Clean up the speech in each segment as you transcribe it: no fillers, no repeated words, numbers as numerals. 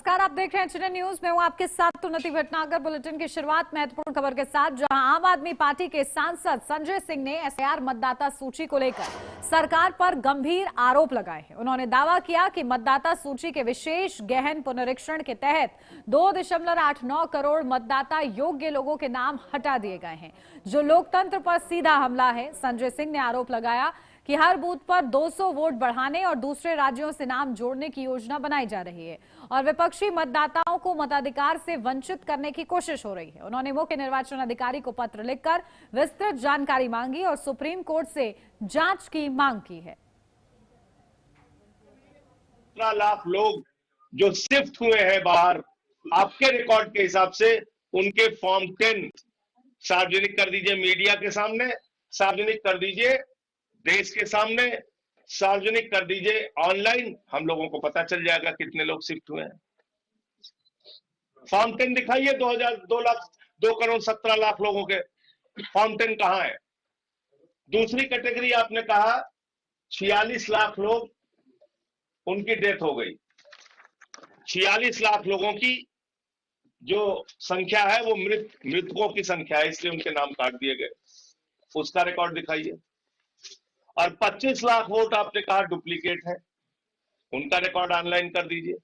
नमस्कार, आप देख रहे हैं एचएनएन न्यूज। मैं हूं आपके साथ उन्नति भटनागर। बुलेटिन की शुरुआत महत्वपूर्ण खबर के साथ, जहां आम आदमी पार्टी के सांसद संजय सिंह ने एसआईआर मतदाता सूची को लेकर सरकार पर गंभीर आरोप लगाए हैं। उन्होंने दावा किया कि मतदाता सूची के विशेष गहन पुनरीक्षण के तहत 2.89 करोड़ मतदाता योग्य लोगों के नाम हटा दिए गए हैं, जो लोकतंत्र पर सीधा हमला है। संजय सिंह ने आरोप लगाया कि हर बूथ पर 200 वोट बढ़ाने और दूसरे राज्यों से नाम जोड़ने की योजना बनाई जा रही है और विपक्षी मतदाताओं को मताधिकार से वंचित करने की कोशिश हो रही है। उन्होंने मुख्य निर्वाचन अधिकारी को पत्र लिखकर विस्तृत जानकारी मांगी और सुप्रीम कोर्ट से जांच की मांग की है। 17 लाख लोग जो शिफ्ट हुए हैं बाहर, आपके रिकॉर्ड के हिसाब से उनके फॉर्म 10 सार्वजनिक कर दीजिए, मीडिया के सामने सार्वजनिक कर दीजिए, देश के सामने सार्वजनिक कर दीजिए, ऑनलाइन हम लोगों को पता चल जाएगा कितने लोग शिफ्ट हुए हैं। फॉर्म 10 दिखाइए, 2 करोड़ 17 लाख लोगों के फॉर्म 10 कहां है? दूसरी कैटेगरी आपने कहा 46 लाख लोग, उनकी डेथ हो गई। 46 लाख लोगों की जो संख्या है वो मृतकों की संख्या है, इसलिए उनके नाम काट दिए गए। उसका रिकॉर्ड दिखाइए। और 25 लाख वोट आपने कहा डुप्लीकेट है, उनका रिकॉर्ड ऑनलाइन कर दीजिए।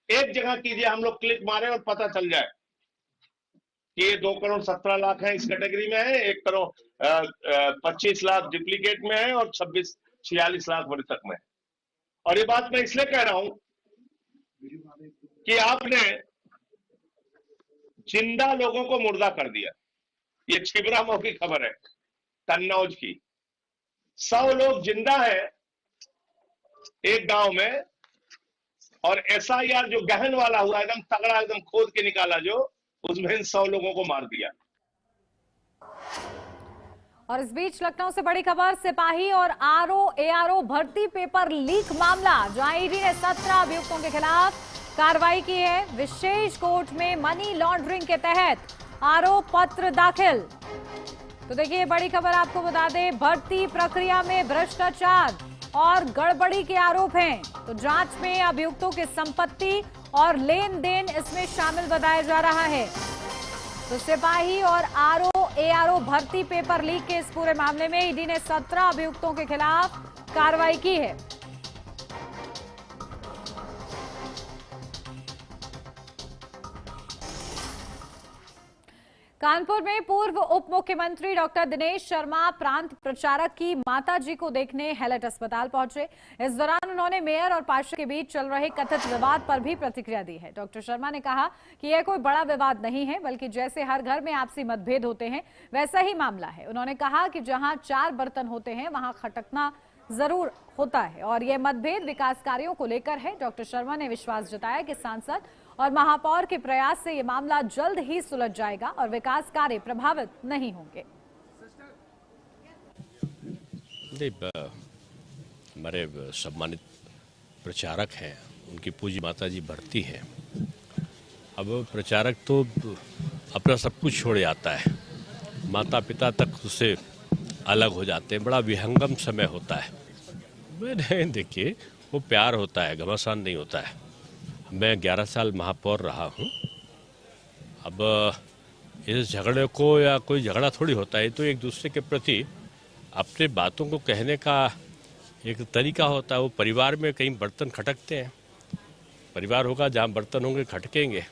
एक जगह कीजिए, हम लोग क्लिक मारे और पता चल जाए कि ये 2 करोड़ 17 लाख है, इस कैटेगरी में है, 1 करोड़ 25 लाख डुप्लीकेट में है और 46 लाख मृतक में है। और ये बात मैं इसलिए कह रहा हूं कि आपने जिंदा लोगों को मुर्दा कर दिया। ये छिबरामऊ की खबर है, कन्नौज की। 100 लोग जिंदा है एक गांव में, और एसआईआर जो गहन वाला हुआ, एकदम तगड़ा, एकदम खोद के निकाला, जो उसमें 100 लोगों को मार दिया। और इस बीच लखनऊ से बड़ी खबर, सिपाही और एआरओ भर्ती पेपर लीक मामला, जहां ईडी ने 17 अभियुक्तों के खिलाफ कार्रवाई की है। विशेष कोर्ट में मनी लॉन्ड्रिंग के तहत आरोप पत्र दाखिल। तो देखिए, बड़ी खबर आपको बता दें, भर्ती प्रक्रिया में भ्रष्टाचार और गड़बड़ी के आरोप हैं। तो जांच में अभियुक्तों की संपत्ति और लेन देन इसमें शामिल बताया जा रहा है। तो सिपाही और एआरओ भर्ती पेपर लीक के इस पूरे मामले में ईडी ने 17 अभियुक्तों के खिलाफ कार्रवाई की है। कानपुर में पूर्व उप मुख्यमंत्री डॉक्टर दिनेश शर्मा प्रांत प्रचारक की माताजी को देखने हैलेट अस्पताल पहुंचे। इस दौरान उन्होंने मेयर और पार्षद के बीच चल रहे कथित विवाद पर भी प्रतिक्रिया दी है। डॉक्टर शर्मा ने कहा कि यह कोई बड़ा विवाद नहीं है, बल्कि जैसे हर घर में आपसी मतभेद होते हैं वैसा ही मामला है। उन्होंने कहा कि जहां 4 बर्तन होते हैं वहां खटकना जरूर होता है और यह मतभेद विकास कार्यों को लेकर है। डॉक्टर शर्मा ने विश्वास जताया कि सांसद और महापौर के प्रयास से यह मामला जल्द ही सुलझ जाएगा और विकास कार्य प्रभावित नहीं होंगे। हमारे सम्मानित प्रचारक हैं, उनकी पूजी माताजी भर्ती हैं। अब प्रचारक तो अपना सब कुछ छोड़ जाता है, माता पिता तक उससे अलग हो जाते हैं, बड़ा विहंगम समय होता है। मैंने देखिए, वो प्यार होता है, घमासान नहीं होता है। मैं 11 साल महापौर रहा हूँ। अब इस झगड़े को, या कोई झगड़ा थोड़ी होता है, तो एक दूसरे के प्रति अपने बातों को कहने का एक तरीका होता है। वो परिवार में कहीं बर्तन खटकते हैं, परिवार होगा जहाँ बर्तन होंगे खटकेंगे,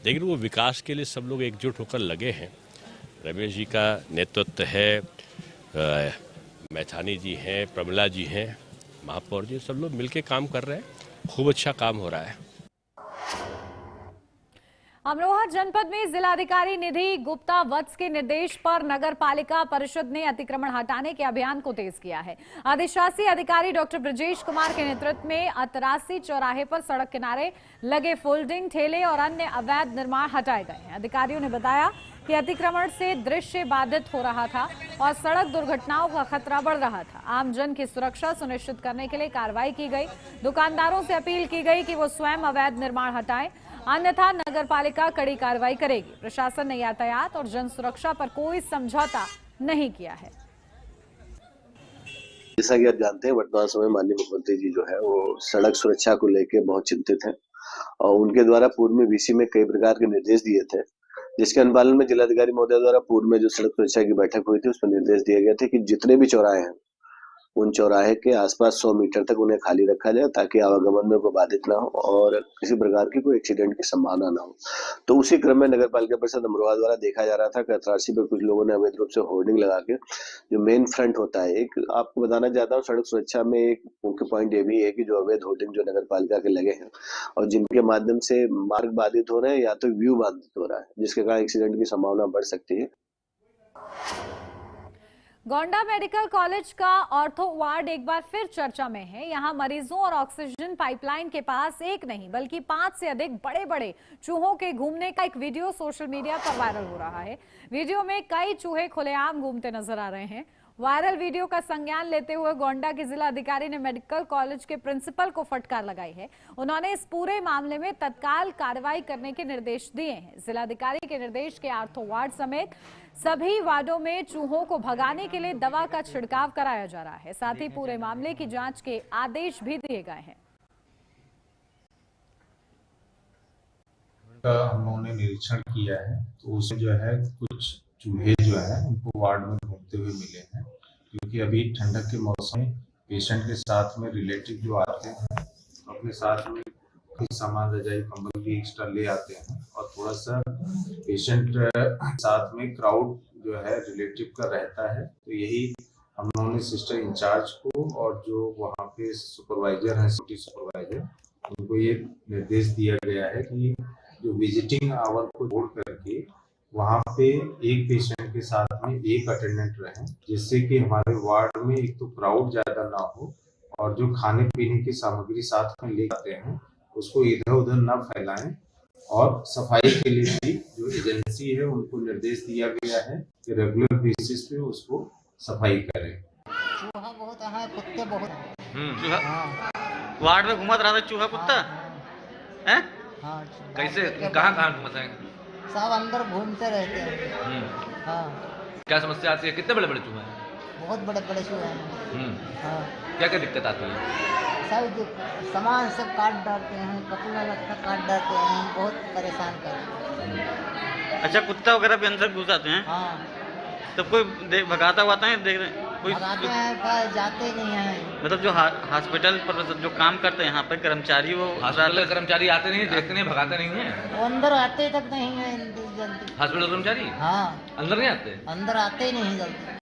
लेकिन वो विकास के लिए सब लोग एकजुट होकर लगे हैं। रमेश जी का नेतृत्व है, मैथानी जी हैं, प्रमिला जी हैं, महापौर जी, सब लोग मिलके काम कर रहे हैं। खूब अच्छा काम हो रहा है। अमरोहा जनपद में जिलाधिकारी निधि गुप्ता वत्स के निर्देश पर नगर पालिका परिषद ने अतिक्रमण हटाने के अभियान को तेज किया है। अधिशासी अधिकारी डॉक्टर ब्रजेश कुमार के नेतृत्व में अतरासी चौराहे पर सड़क किनारे लगे फोल्डिंग ठेले और अन्य अवैध निर्माण हटाए गए हैं। अधिकारियों ने बताया कि अतिक्रमण से दृश्य बाधित हो रहा था और सड़क दुर्घटनाओं का खतरा बढ़ रहा था। आमजन की सुरक्षा सुनिश्चित करने के लिए कार्रवाई की गई। दुकानदारों से अपील की गई कि वो स्वयं अवैध निर्माण हटाएं, अन्यथा नगर पालिका कड़ी कार्रवाई करेगी। प्रशासन ने यातायात और जन सुरक्षा पर कोई समझौता नहीं किया है। जैसा कि आप जानते हैं, वर्तमान समय माननीय मुख्यमंत्री जी जो है वो सड़क सुरक्षा को लेकर बहुत चिंतित हैं और उनके द्वारा पूर्व में वीसी में कई प्रकार के निर्देश दिए थे, जिसके अनुपालन में जिलाधिकारी महोदय द्वारा पूर्व में जो सड़क सुरक्षा की बैठक हुई थी उसमें निर्देश दिए गए थे कि जितने भी चौराहे हैं उन चौराहे के आसपास 100 मीटर तक उन्हें खाली रखा जाए ताकि आवागमन में कोई बाधित ना हो और किसी प्रकार की कोई एक्सीडेंट की संभावना ना हो। तो उसी क्रम में नगर पालिका परिषद अमरोहा द्वारा देखा जा रहा था कि अतरासी पे कुछ लोगों ने अवैध रूप से होर्डिंग लगा के जो मेन फ्रंट होता है, एक आपको बताना चाहता हूँ सड़क सुरक्षा में एक मुख्य पॉइंट ये भी है कि जो अवैध होर्डिंग जो नगर पालिका के लगे हैं और जिनके माध्यम से मार्ग बाधित हो रहे हैं या तो व्यू बाधित हो रहा है, जिसके कारण एक्सीडेंट की संभावना बढ़ सकती है। गोंडा मेडिकल कॉलेज का ऑर्थो वार्ड एक बार फिर चर्चा में है। यहां मरीजों और ऑक्सीजन पाइपलाइन के पास एक नहीं बल्कि 5 से अधिक बड़े बड़े चूहों के घूमने का एक वीडियो सोशल मीडिया पर वायरल हो रहा है। वीडियो में कई चूहे खुलेआम घूमते नजर आ रहे हैं। वायरल वीडियो का संज्ञान लेते हुए गोंडा के जिला अधिकारी ने मेडिकल कॉलेज के प्रिंसिपल को फटकार लगाई है। उन्होंने इस पूरे मामले में तत्काल कार्रवाई करने के निर्देश दिए हैं। जिलाधिकारी के निर्देश के आर्थो वार्ड समेत सभी वार्डों में चूहों को भगाने के लिए दवा का छिड़काव कराया जा रहा है। साथ ही पूरे मामले की जांच के आदेश भी दिए गए हैं। हम लोगों ने निरीक्षण किया है तो उसमें जो है कुछ चूहे जो है उनको वार्ड में घूमते हुए मिले हैं, क्योंकि अभी ठंडक के मौसम में पेशेंट के साथ में रिलेटिव जो आते हैं तो अपने साथ में कई सामान रजाई कंबल भी एक्स्ट्रा ले आते हैं और थोड़ा सा पेशेंट साथ में क्राउड जो है रिलेटिव का रहता है। तो यही हम लोगों ने सिस्टर इंचार्ज को और जो वहाँ पे सुपरवाइजर हैं सिटी सुपरवाइजर उनको ये निर्देश दिया गया है कि जो विजिटिंग आवर को जोड़ करके वहाँ पे एक पेशेंट के साथ में एक अटेंडेंट रहें, जिससे कि हमारे वार्ड में एक तो क्राउड ज्यादा ना हो और जो खाने पीने की सामग्री साथ में ले आते हैं उसको इधर उधर ना फैलाएं। और सफाई के लिए भी जो एजेंसी है उनको निर्देश दिया गया है कि रेगुलर बेसिस पे उसको सफाई करें। चूहा बहुत है, कुत्ते बहुत हैं। चूहा हाँ। वार्ड में घूमत रहा था चूहा कुत्ता है? हाँ कैसे कहाँ कहाँ घूमता है? सब अंदर घूमते रहते हैं। हाँ। क्या समस्या आती है? कितने बड़े बड़े चूहे हैं? बहुत बड़े बड़े चूहे हैं। हाँ। क्या क्या दिक्कत आती है? सब सामान सब काट डालते हैं, कपड़ा लत्ता काट डालते हैं, बहुत परेशान करते हैं। अच्छा, कुत्ता वगैरह भी अंदर घुस आते हैं? हाँ। तो कोई भगाता हुआ आता है? देख रहे कोई भगाते हैं पर जाते नहीं हैं। मतलब जो हॉस्पिटल पर जो काम करते हैं यहाँ पे कर्मचारी, वो हॉस्पिटल कर्मचारी आते नहीं, देखते नहीं, भगाते नहीं है? वो अंदर आते तक नहीं है जल्दी। हॉस्पिटल कर्मचारी हाँ अंदर नहीं आते? अंदर आते ही नहीं जल्दी।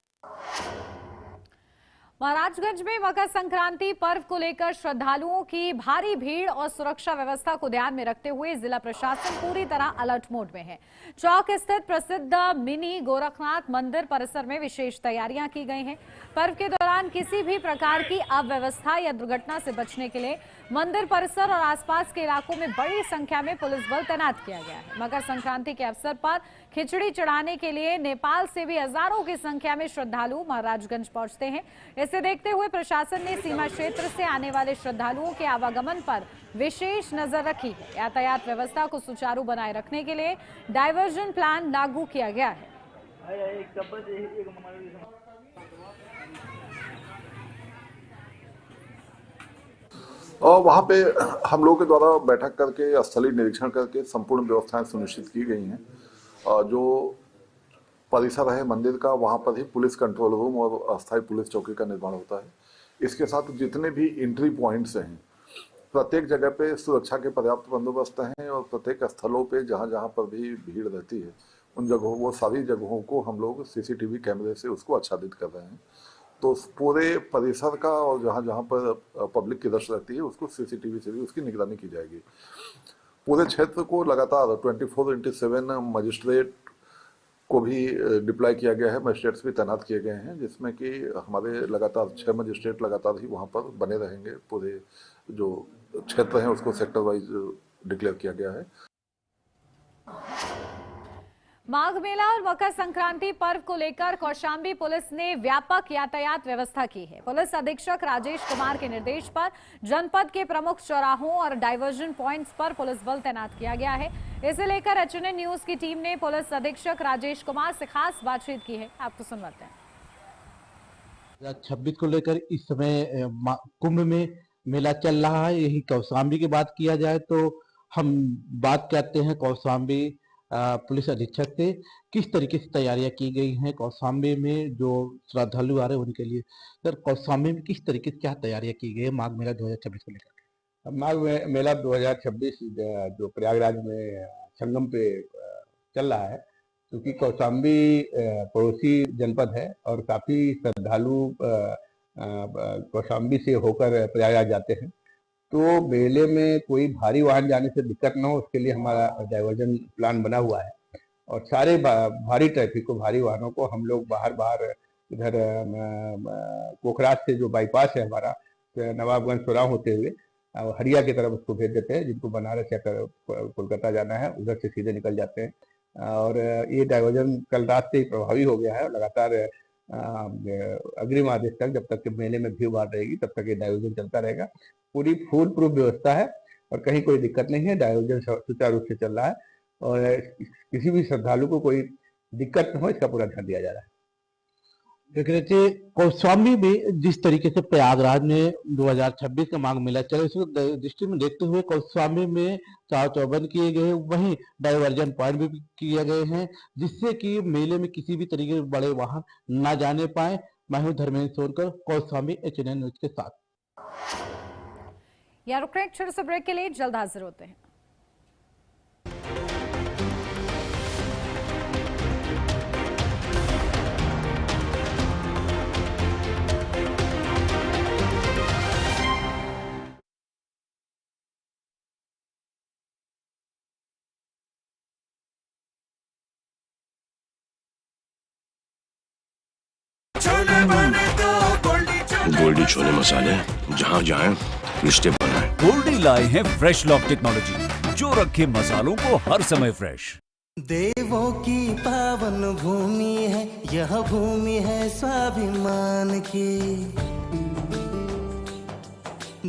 महाराजगंज में मकर संक्रांति पर्व को लेकर श्रद्धालुओं की भारी भीड़ और सुरक्षा व्यवस्था को ध्यान में रखते हुए जिला प्रशासन पूरी तरह अलर्ट मोड में है। चौक स्थित प्रसिद्ध मिनी गोरखनाथ मंदिर परिसर में विशेष तैयारियां की गई हैं। पर्व के दौरान किसी भी प्रकार की अव्यवस्था या दुर्घटना से बचने के लिए मंदिर परिसर और आसपास के इलाकों में बड़ी संख्या में पुलिस बल तैनात किया गया है। मकर संक्रांति के अवसर पर खिचड़ी चढ़ाने के लिए नेपाल से भी हजारों की संख्या में श्रद्धालु महाराजगंज पहुंचते हैं। इसे देखते हुए प्रशासन ने सीमा क्षेत्र से आने वाले श्रद्धालुओं के आवागमन पर विशेष नजर रखी है। यातायात व्यवस्था को सुचारू बनाए रखने के लिए डायवर्जन प्लान लागू किया गया है। और वहाँ पे हम लोगों के द्वारा बैठक करके स्थलीय निरीक्षण करके संपूर्ण व्यवस्थाएं सुनिश्चित की गई हैं। जो परिसर है मंदिर का वहाँ पर ही पुलिस कंट्रोल रूम और अस्थायी पुलिस चौकी का निर्माण होता है। इसके साथ जितने भी एंट्री पॉइंट्स हैं प्रत्येक जगह पे सुरक्षा के पर्याप्त बंदोबस्त हैं और प्रत्येक स्थलों पे जहाँ जहाँ पर भी भीड़ रहती है उन जगहों वो सारी जगहों को हम लोग सीसीटीवी कैमरे से उसको आच्छादित कर रहे हैं। तो पूरे परिसर का और जहाँ जहाँ पर पब्लिक की रश रहती है उसको सीसीटीवी से भी उसकी निगरानी की जाएगी। पूरे क्षेत्र को लगातार 24/7 मजिस्ट्रेट को भी डिप्लॉय किया गया है, मजिस्ट्रेट्स भी तैनात किए गए हैं, जिसमें कि हमारे लगातार 6 मजिस्ट्रेट लगातार ही वहाँ पर बने रहेंगे। पूरे जो क्षेत्र हैं उसको सेक्टर वाइज डिक्लेयर किया गया है। माघ मेला और मकर संक्रांति पर्व को लेकर कौशाम्बी पुलिस ने व्यापक यातायात व्यवस्था की है। पुलिस अधीक्षक राजेश कुमार के निर्देश पर जनपद के प्रमुख चौराहों और डाइवर्जन पॉइंट्स पर पुलिस बल तैनात किया गया है। इसे लेकर एचएनएन न्यूज की टीम ने पुलिस अधीक्षक राजेश कुमार से खास बातचीत की है। आपको सुनवाते हैं। 26 को लेकर इस समय कुंभ में मेला चल रहा है। यही कौशाम्बी की बात किया जाए तो हम बात करते हैं कौशाम्बी पुलिस अधीक्षक से, किस तरीके से तैयारियां की गई हैं कौशाम्बी में जो श्रद्धालु आ रहे हैं उनके लिए। सर, कौशाम्बी में किस तरीके से क्या तैयारियां की गई है माघ मेला 2026 को लेकर? माघ मेला 2026 जो प्रयागराज में संगम पे चल रहा है, क्योंकि कौशाम्बी पड़ोसी जनपद है और काफी श्रद्धालु कौशाम्बी से होकर प्रयागराज जाते हैं, तो मेले में कोई भारी वाहन जाने से दिक्कत न हो उसके लिए हमारा डाइवर्जन प्लान बना हुआ है। और सारे भारी ट्रैफिक को, भारी वाहनों को हम लोग बाहर इधर कोखराज से जो बाईपास है हमारा नवाबगंज चौराहा होते हुए हरिया की तरफ उसको भेज देते हैं। जिनको बनारस या कोलकाता जाना है उधर से सीधे निकल जाते हैं। और ये डाइवर्जन कल रात से ही प्रभावी हो गया है और लगातार अग्रिम आदेश तक, जब तक कि मेले में भीड़ भाड़ रहेगी तब तक ये डाइवर्जन चलता रहेगा। पूरी फुल प्रूफ व्यवस्था है और कहीं कोई दिक्कत नहीं है। डाइवर्जन सुचारू रूप से चल रहा है और किसी भी श्रद्धालु को कोई दिक्कत न हो इसका पूरा ध्यान दिया जा रहा है। देख रहे थे कौशाम्बी में जिस तरीके से प्रयागराज में 2026 का माघ मेला चले, इसको दृष्टि में देखते हुए कौशाम्बी में चौबंद किए गए, वहीं डाइवर्जन पॉइंट भी किए गए हैं जिससे कि मेले में किसी भी तरीके के बड़े वाहन न जाने पाए। मैं हूं धर्मेंद्र सोनकर, कौशाम्बी HNN न्यूज के साथ। यार रुक रहे हैं छोटे से ब्रेक के लिए, जल्द हाजिर होते हैं। गोल्डी छोले मसाले, जहाँ जाएं रिश्ते बनाएं। गोल्डी लाए हैं फ्रेश लॉक टेक्नोलॉजी जो रखे मसालों को हर समय फ्रेश। देवों की पावन भूमि है यह, भूमि है स्वाभिमान की।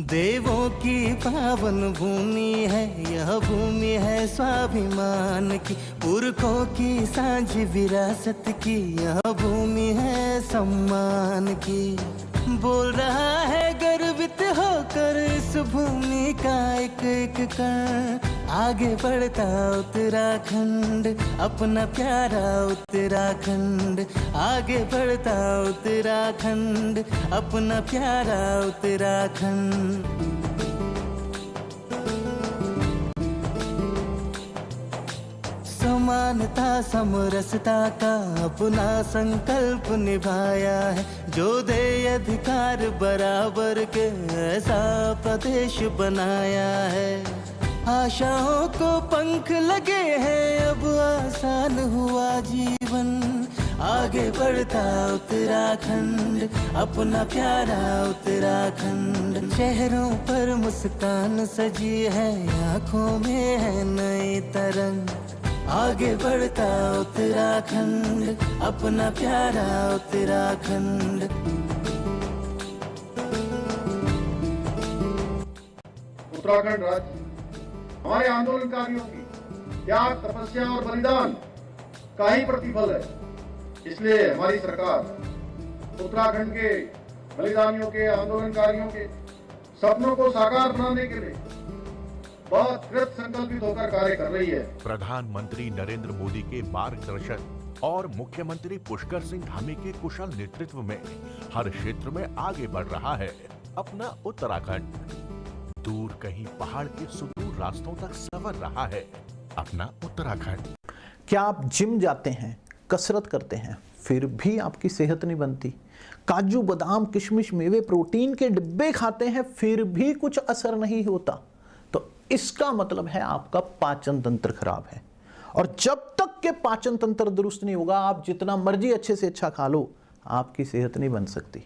देवों की पावन भूमि है यह, भूमि है स्वाभिमान की। पुरखों की सांझ विरासत की यह, भूमि है सम्मान की। बोल रहा है गर्वित होकर इस भूमि का एक एक कण। आगे बढ़ता उत्तराखंड, अपना प्यारा उत्तराखंड। आगे बढ़ता उत्तराखंड, अपना प्यारा उत्तराखंड। समानता समरसता का अपना संकल्प निभाया है, जो दे अधिकार बराबर के ऐसा प्रदेश बनाया है। आशाओं को पंख लगे हैं अब आसान हुआ जीवन। आगे बढ़ता उत्तराखंड, अपना प्यारा उत्तराखंड। चेहरों पर मुस्कान सजी है, आंखों में है नई तरंग। आगे बढ़ता उत्तराखंड, अपना प्यारा उत्तराखंड। उत्तराखंड राज्य हमारे आंदोलनकारियों की त्याग, तपस्या और बलिदान का ही प्रतिफल है। इसलिए हमारी सरकार उत्तराखंड के बलिदानियों के, आंदोलनकारियों के सपनों को साकार बनाने के लिए बहुत कृत संकल्पित होकर कार्य कर रही है। प्रधानमंत्री नरेंद्र मोदी के मार्गदर्शन और मुख्यमंत्री पुष्कर सिंह धामी के कुशल नेतृत्व में हर क्षेत्र में आगे बढ़ रहा है अपना उत्तराखंड। दूर कहीं पहाड़ के सुदूर रास्तों तक सवर रहा है अपना उत्तराखंड। क्या आप जिम जाते हैं, कसरत करते हैं, फिर भी आपकी सेहत नहीं बनती? काजू बादाम किशमिश मेवे प्रोटीन के डिब्बे खाते हैं फिर भी कुछ असर नहीं होता, तो इसका मतलब है आपका पाचन तंत्र खराब है। और जब तक के पाचन तंत्र दुरुस्त नहीं होगा, आप जितना मर्जी अच्छे से अच्छा खा लो, आपकी सेहत नहीं बन सकती।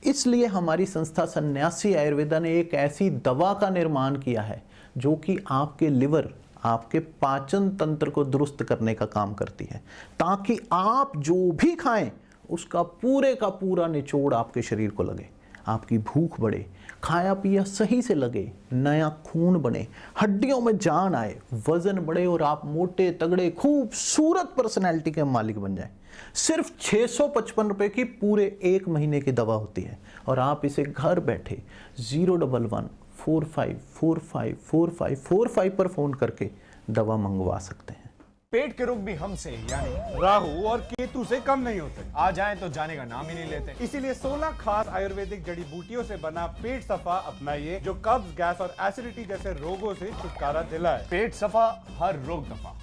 इसलिए हमारी संस्था सन्यासी आयुर्वेदा ने एक ऐसी दवा का निर्माण किया है जो कि आपके लिवर, आपके पाचन तंत्र को दुरुस्त करने का काम करती है, ताकि आप जो भी खाएं उसका पूरे का पूरा निचोड़ आपके शरीर को लगे, आपकी भूख बढ़े, खाया पिया सही से लगे, नया खून बने, हड्डियों में जान आए, वजन बढ़े और आप मोटे तगड़े खूबसूरत पर्सनैलिटी के मालिक बन जाएं। सिर्फ 655 रुपए की पूरे 1 महीने की दवा होती है और आप इसे घर बैठे 011 45454545 पर फ़ोन करके दवा मंगवा सकते हैं। पेट के रोग भी हमसे यानी राहु और केतु से कम नहीं होते। आ जाएं तो जाने का नाम ही नहीं लेते। इसीलिए 16 खास आयुर्वेदिक जड़ी बूटियों से बना पेट सफा अपनाइए, जो कब्ज, गैस और एसिडिटी जैसे रोगों से छुटकारा दिलाए। पेट सफा, हर रोग दफा।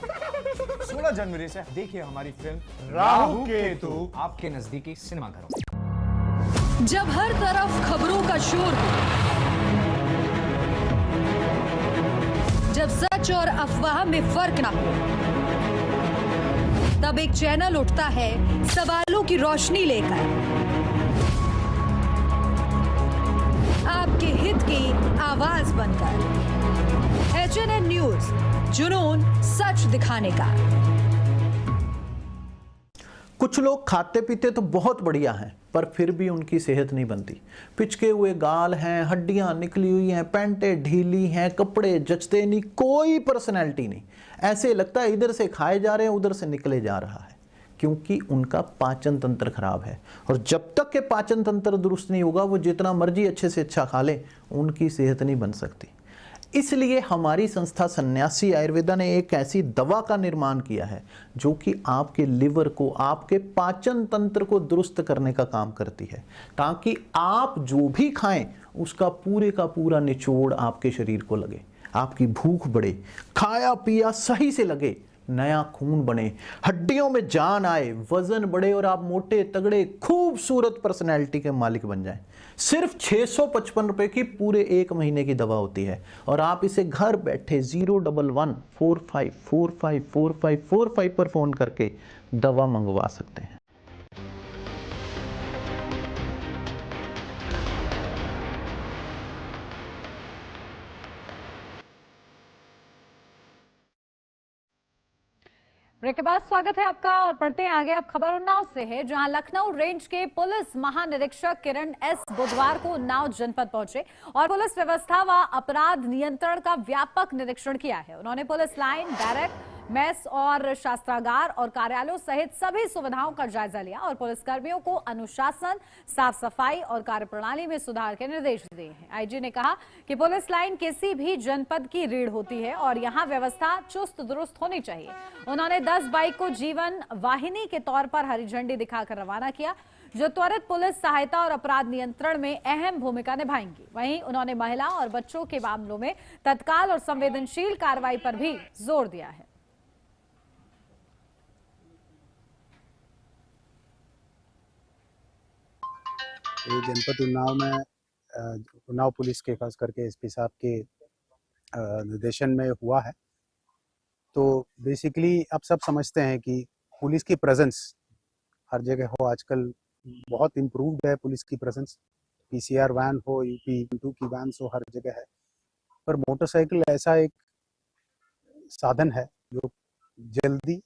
16 जनवरी से देखिए हमारी फिल्म राहु केतु आपके नजदीकी सिनेमाघरों। जब हर तरफ खबरों का शोर हो, जब सच और अफवाह में फर्क ना हो, तब एक चैनल उठता है सवालों की रोशनी लेकर, आपके हित की आवाज बनकर। HNN न्यूज, जुनून सच दिखाने का। कुछ लोग खाते पीते तो बहुत बढ़िया हैं, पर फिर भी उनकी सेहत नहीं बनती। पिचके हुए गाल हैं, हड्डियां निकली हुई हैं, पैंटें ढीली हैं, कपड़े जचते नहीं, कोई पर्सनैलिटी नहीं। ऐसे लगता है इधर से खाए जा रहे हैं, उधर से निकले जा रहा है, क्योंकि उनका पाचन तंत्र खराब है। और जब तक के पाचन तंत्र दुरुस्त नहीं होगा, वो जितना मर्जी अच्छे से अच्छा खा लें, उनकी सेहत नहीं बन सकती। इसलिए हमारी संस्था सन्यासी आयुर्वेदा ने एक ऐसी दवा का निर्माण किया है जो कि आपके लिवर को, आपके पाचन तंत्र को दुरुस्त करने का काम करती है, ताकि आप जो भी खाएं उसका पूरे का पूरा निचोड़ आपके शरीर को लगे, आपकी भूख बढ़े, खाया पिया सही से लगे, नया खून बने, हड्डियों में जान आए, वजन बढ़े और आप मोटे तगड़े खूबसूरत पर्सनैलिटी के मालिक बन जाएं। सिर्फ 655 रुपए की पूरे 1 महीने की दवा होती है और आप इसे घर बैठे 01145454545 पर फोन करके दवा मंगवा सकते हैं। ब्रेक के बाद स्वागत है आपका और पढ़ते हैं आगे। अब खबर उन्नाव से है, जहां लखनऊ रेंज के पुलिस महानिरीक्षक किरण एस बुधवार को उन्नाव जनपद पहुंचे और पुलिस व्यवस्था व अपराध नियंत्रण का व्यापक निरीक्षण किया है। उन्होंने पुलिस लाइन, बैरक, मेस और शास्त्रागार और कार्यालयों सहित सभी सुविधाओं का जायजा लिया और पुलिसकर्मियों को अनुशासन, साफ सफाई और कार्यप्रणाली में सुधार के निर्देश दिए हैं। आईजी ने कहा कि पुलिस लाइन किसी भी जनपद की रीढ़ होती है और यहां व्यवस्था चुस्त दुरुस्त होनी चाहिए। उन्होंने 10 बाइक को जीवन वाहिनी के तौर पर हरी झंडी दिखाकर रवाना किया, जो त्वरित पुलिस सहायता और अपराध नियंत्रण में अहम भूमिका निभाएंगी। वहीं उन्होंने महिला और बच्चों के मामलों में तत्काल और संवेदनशील कार्रवाई पर भी जोर दिया है। ये जनपद उन्नाव में उन्नाव पुलिस के खास करके एसपी साहब के निर्देशन में हुआ है। तो बेसिकली अब सब समझते हैं कि पुलिस की प्रेजेंस हर जगह हो। आजकल बहुत इम्प्रूव्ड है पुलिस की प्रेजेंस। PCR वैन हो, UP2 की वैन हो, हर जगह है। पर मोटरसाइकिल ऐसा एक साधन है जो जल्दी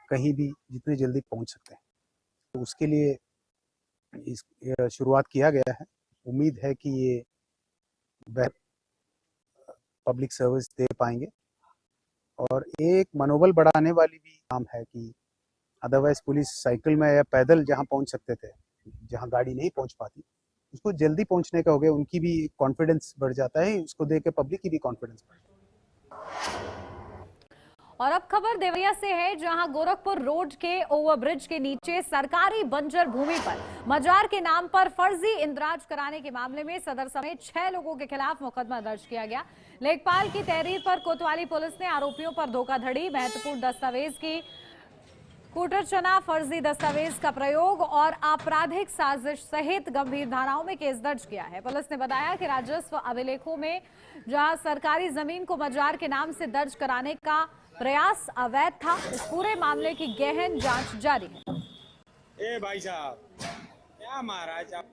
कहीं भी जितनी जल्दी पहुंच सकते हैं। तो उसके लिए इस शुरुआत किया गया है। उम्मीद है कि ये पब्लिक सर्विस दे पाएंगे और एक मनोबल बढ़ाने वाली भी काम है कि अदरवाइज पुलिस साइकिल में या पैदल जहां पहुंच सकते थे, जहां गाड़ी नहीं पहुंच पाती, उसको जल्दी पहुंचने का हो गया। उनकी भी कॉन्फिडेंस बढ़ जाता है, उसको देख के पब्लिक की भी कॉन्फिडेंस बढ़ जाता है। और अब खबर देवरिया से है, जहां गोरखपुर रोड के ओवरब्रिज के नीचे सरकारी बंजर भूमि पर मजार के नाम पर फर्जी इंदराज कराने के मामले में सदर समेत 6 लोगों के खिलाफ मुकदमा दर्ज किया गया। लेखपाल की तहरीर पर कोतवाली पुलिस ने आरोपियों पर धोखाधड़ी, महत्वपूर्ण दस्तावेज की कूटरचना, फर्जी दस्तावेज का प्रयोग और आपराधिक साजिश सहित गंभीर धाराओं में केस दर्ज किया है। पुलिस ने बताया कि राजस्व अभिलेखों में जहां सरकारी जमीन को मजार के नाम से दर्ज कराने का प्रयास अवैध था, इस पूरे मामले की गहन जांच जारी है। ए भाई साहब, क्या महाराज आप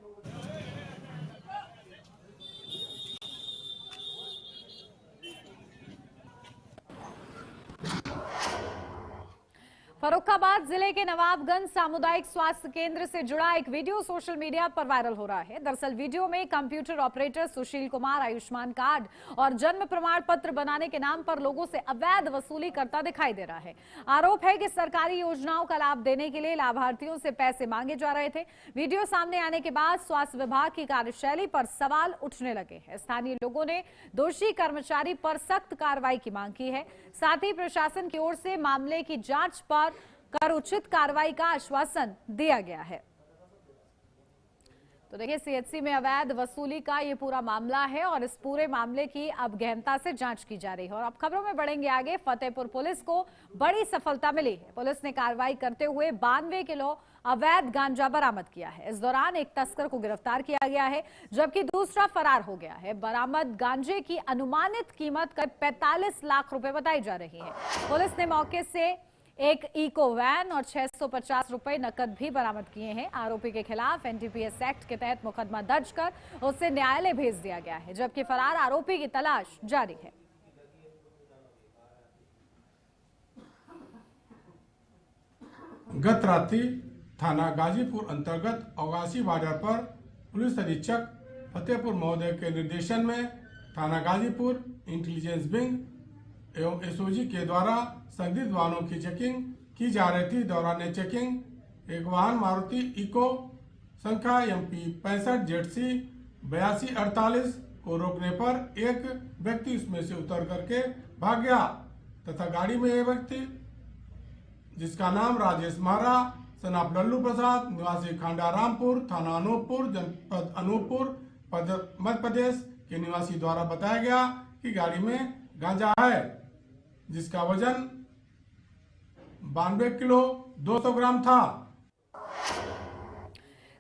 फर्रुखाबाद जिले के नवाबगंज सामुदायिक स्वास्थ्य केंद्र से जुड़ा एक वीडियो सोशल मीडिया पर वायरल हो रहा है। दरअसल वीडियो में computer operator Sushil Kumar Ayushman card और जन्म प्रमाण पत्र बनाने के नाम पर लोगों से अवैध वसूली करता दिखाई दे रहा है। आरोप है कि सरकारी योजनाओं का लाभ देने के लिए लाभार्थियों से पैसे मांगे जा रहे थे। वीडियो सामने आने के बाद स्वास्थ्य विभाग की कार्यशैली पर सवाल उठने लगे हैं। स्थानीय लोगों ने दोषी कर्मचारी पर सख्त कार्रवाई की मांग की है। साथ ही प्रशासन की ओर से मामले की जांच कर उचित कार्रवाई का आश्वासन दिया गया है। तो देखिए, सीएचसी में अवैध वसूली का ये पूरा मामला है और इस पूरे मामले की अब गहनता से जांच की जा रही है। और अब खबरों में बढ़ेंगे आगे। फतेहपुर पुलिस को बड़ी सफलता मिली है। पुलिस ने कार्रवाई करते हुए 92 किलो अवैध गांजा बरामद किया है। इस दौरान एक तस्कर को गिरफ्तार किया गया है, जबकि दूसरा फरार हो गया है। बरामद गांजे की अनुमानित कीमत करीब 45 लाख रुपए बताई जा रही है। पुलिस ने मौके से एक इको वैन और 650 रुपए नकद भी बरामद किए हैं। आरोपी के खिलाफ एनडीपीएस एक्ट के तहत मुकदमा दर्ज कर उसे न्यायालय भेज दिया गया है, जबकि फरार आरोपी की तलाश जारी है। गत रात्रि थाना गाजीपुर अंतर्गत अवगासी बाजार पर पुलिस अधीक्षक फतेहपुर महोदय के निर्देशन में थाना गाजीपुर इंटेलिजेंस विंग एवं एसओजी के द्वारा संदिग्ध वाहनों की चेकिंग की जा रही थी। दौरान चेकिंग एक वाहन मारुति इको संख्या MP 65 ZC 8248 को रोकने पर एक व्यक्ति उसमें से उतर करके भाग गया तथा गाड़ी में एक व्यक्ति जिसका नाम राजेश महारा सनाप लल्लू प्रसाद निवासी खांडा रामपुर थाना अनूपपुर जनपद अनूपपुर मध्य प्रदेश के निवासी द्वारा बताया गया कि गाड़ी में गांजा है, जिसका वजन 92 किलो 200 ग्राम था।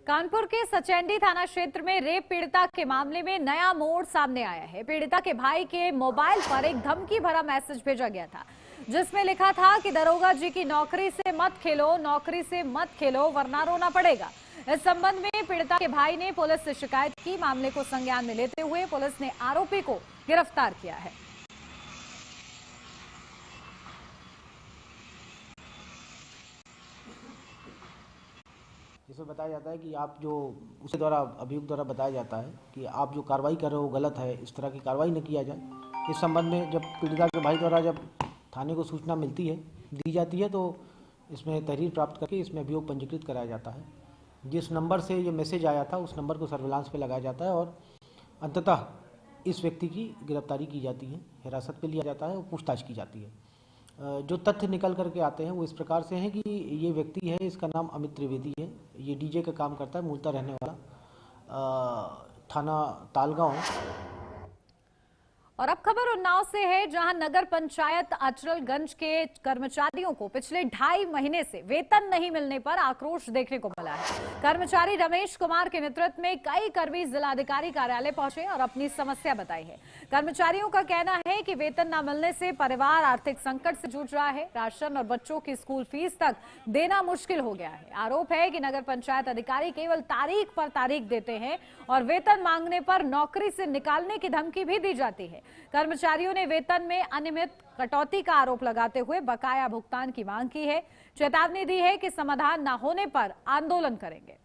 कानपुर के सचैंडी थाना क्षेत्र में रेप पीड़िता के मामले में नया मोड़ सामने आया है। पीड़िता के भाई के मोबाइल पर एक धमकी भरा मैसेज भेजा गया था, जिसमें लिखा था कि दरोगा जी की नौकरी से मत खेलो वरना रोना पड़ेगा। इस संबंध में पीड़िता के भाई ने पुलिस से शिकायत की। मामले को संज्ञान में लेते हुए पुलिस ने आरोपी को गिरफ्तार किया है। जिसमें बताया जाता है कि आप जो उसके द्वारा अभियुक्त द्वारा बताया जाता है कि आप जो कार्रवाई कर रहे हो गलत है, इस तरह की कार्रवाई न किया जाए। इस संबंध में जब पीड़िता के भाई द्वारा जब थाने को सूचना दी जाती है तो इसमें तहरीर प्राप्त करके इसमें अभियोग पंजीकृत कराया जाता है। जिस नंबर से ये मैसेज आया था उस नंबर को सर्विलांस पे लगाया जाता है और अंततः इस व्यक्ति की गिरफ्तारी की जाती है, हिरासत पे लिया जाता है और पूछताछ की जाती है। जो तथ्य निकल करके आते हैं वो इस प्रकार से हैं कि ये व्यक्ति है, इसका नाम अमित त्रिवेदी है। ये डीजे का काम करता है, मूलतः रहने वाला थाना तालगांव। और अब खबर उन्नाव से है, जहां नगर पंचायत अचरलगंज के कर्मचारियों को पिछले 2.5 महीने से वेतन नहीं मिलने पर आक्रोश देखने को मिला है। कर्मचारी रमेश कुमार के नेतृत्व में कई कर्मी जिलाधिकारी कार्यालय पहुंचे और अपनी समस्या बताई है। कर्मचारियों का कहना है कि वेतन न मिलने से परिवार आर्थिक संकट से जूझ रहा है। राशन और बच्चों की स्कूल फीस तक देना मुश्किल हो गया है। आरोप है कि नगर पंचायत अधिकारी केवल तारीख पर तारीख देते हैं और वेतन मांगने पर नौकरी से निकालने की धमकी भी दी जाती है। कर्मचारियों ने वेतन में अनियमित कटौती का आरोप लगाते हुए बकाया भुगतान की मांग की है। चेतावनी दी है कि समाधान न होने पर आंदोलन करेंगे।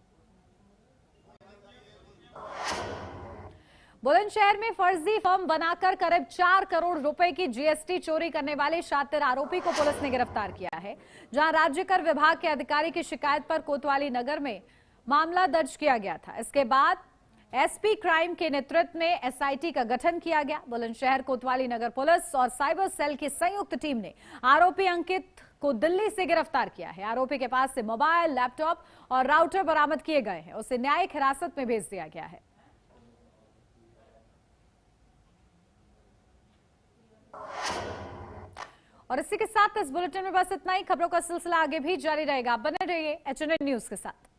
बुलंदशहर में फर्जी फर्म बनाकर करीब 4 करोड़ रुपए की जीएसटी चोरी करने वाले शातिर आरोपी को पुलिस ने गिरफ्तार किया है। जहां राज्य कर विभाग के अधिकारी की शिकायत पर कोतवाली नगर में मामला दर्ज किया गया था। इसके बाद एसपी क्राइम के नेतृत्व में एसआईटी का गठन किया गया। बुलंदशहर कोतवाली नगर पुलिस और साइबर सेल की संयुक्त टीम ने आरोपी अंकित को दिल्ली से गिरफ्तार किया है। आरोपी के पास से मोबाइल, लैपटॉप और राउटर बरामद किए गए हैं। उसे न्यायिक हिरासत में भेज दिया गया है। और इसी के साथ इस बुलेटिन में बस इतना ही। खबरों का सिलसिला आगे भी जारी रहेगा। बने रहिए HNN न्यूज के साथ।